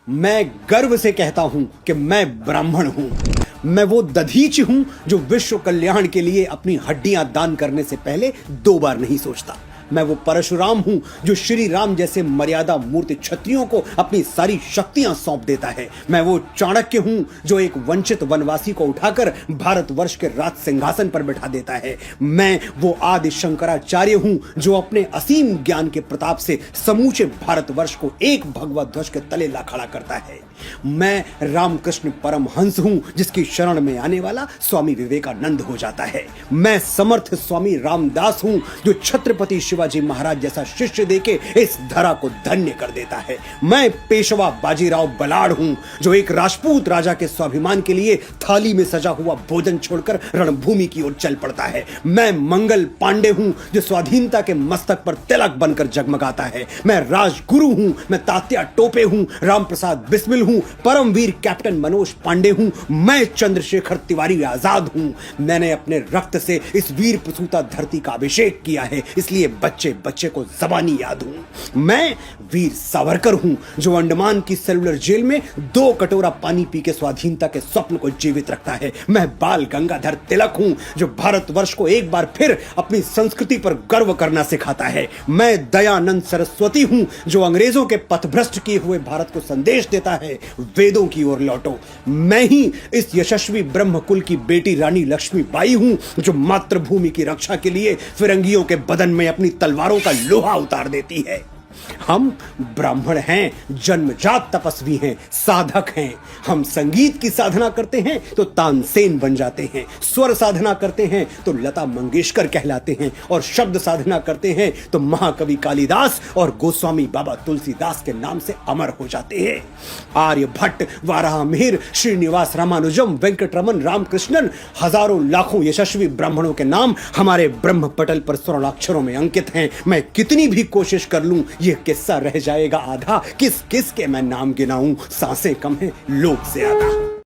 मैं गर्व से कहता हूं कि मैं ब्राह्मण हूं। मैं वो दधीच हूं जो विश्व कल्याण के लिए अपनी हड्डियां दान करने से पहले 2 बार नहीं सोचता। मैं वो परशुराम हूं जो श्री राम जैसे मर्यादा मूर्ति क्षत्रियों को अपनी सारी शक्तियां सौंप देता है। मैं वो चाणक्य हूं जो एक वंचित वनवासी को उठाकर भारतवर्ष के राज सिंहासन पर बैठा देता है। मैं वो आदि शंकराचार्य हूं जो अपने असीम ज्ञान के प्रताप से समूचे भारतवर्ष को एक भगवा ध्वज के तले ला खड़ा करता है। मैं रामकृष्ण परमहंस हूं जिसकी शरण में आने वाला स्वामी विवेकानंद हो जाता है। मैं समर्थ स्वामी रामदास हूं जो छत्रपति शिवाजी महाराज जैसा शिष्य देके इस धरा को धन्य कर देता है। मैं पेशवा बाजीराव बलाड़ हूं जो एक राजपूत राजा के स्वाभिमान के लिए थाली में सजा हुआ भोजन छोड़कर रणभूमि की ओर चल पड़ता है। मैं मंगल पांडे हूं जो स्वाधीनता के मस्तक पर तिलक बनकर जगमगाता है। मैं राजगुरु हूं, मैं तात्या टोपे हूं, रामप्रसाद बिस्मिल हूं, परमवीर कैप्टन मनोज पांडे हूं, मैं चंद्रशेखर तिवारी आजाद हूं। मैंने अपने रक्त से इस वीर प्रसूता धरती का अभिषेक किया है, इसलिए बच्चे बच्चे को जबानी याद हूं। मैं वीर सावरकर हूं जो अंडमान की सेलुलर जेल में 2 कटोरा पानी पी के स्वाधीनता के स्वप्न को जीवित रखता है। मैं बाल गंगाधर तिलक हूं जो भारतवर्ष को एक बार फिर अपनी संस्कृति पर गर्व करना सिखाता है। मैं दयानंद सरस्वती हूं जो अंग्रेजों के पथभ्रष्ट किए हुए भारत को संदेश देता है, वेदों की ओर लौटो। मैं ही इस यशस्वी ब्रह्मकुल की बेटी रानी लक्ष्मीबाई हूं जो मातृभूमि की रक्षा के लिए फिरंगियों के बदन में अपनी तलवारों का लोहा उतार देती है। हम ब्राह्मण हैं, जन्मजात तपस्वी हैं, साधक हैं। हम संगीत की साधना करते हैं तो तानसेन बन जाते हैं, स्वर साधना करते हैं तो लता मंगेशकर कहलाते हैं, और शब्द साधना करते हैं तो महाकवि कालिदास और गोस्वामी बाबा तुलसीदास के नाम से अमर हो जाते हैं। आर्यभट्ट, वाराहमिहिर, श्रीनिवास रामानुजम, वेंकटरमन, रामकृष्णन, हजारों लाखों यशस्वी ब्राह्मणों के नाम हमारे ब्रह्म पटल पर स्वर्णाक्षरों में अंकित हैं। मैं कितनी भी कोशिश कर लूं ये किस्सा रह जाएगा आधा। किस किस के मैं नाम गिनाऊं, सांसें कम है लोग ज्यादा।